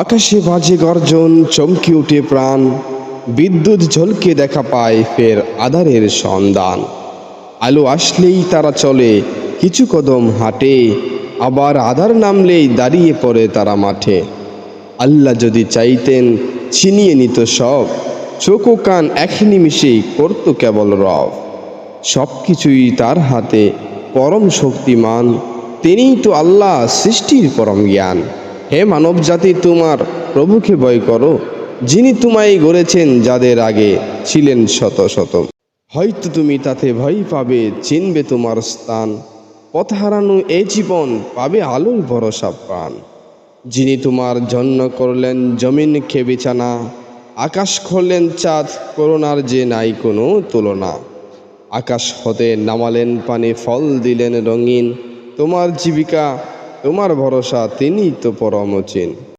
আকাশে বাজে গর্জন, চমকে উঠে প্রাণ, বিদ্যুৎ ঝলকে দেখা পায় ফের আঁধারের সন্ধান। আলো আসলেই তারা চলে, কিছু কদম হাঁটে, আবার আঁধার নামলেই দাঁড়িয়ে পড়ে তারা মাঠে। আল্লাহ যদি চাইতেন ছিনিয়ে নিত সব, চোখ ও কান এক নিমিষেই করত কেবল রব। সব কিছুই তার হাতে, পরম শক্তিমান, তিনিই তো আল্লাহ, সৃষ্টির পরম জ্ঞান। হে মানব জাতি, তোমার প্রভুকে ভয় করো, যিনি তোমায় গড়েছেন যাদের আগে ছিলেন শত শত। হয়তো তুমি তাতে ভয় পাবে, চিনবে তোমার স্থান, পথ হারানো এই জীবন পাবে আলোর ভরসা প্রাণ। যিনি তোমার জন্য করলেন জমিনকে বিছানা, আকাশ করলেন চাঁদ, করুণার যে নাই কোনো তুলনা। আকাশ হতে নামালেন পানি, ফল দিলেন রঙিন, তোমার জীবিকা, তোমার ভরসা, তিনিই তো পরম চিন।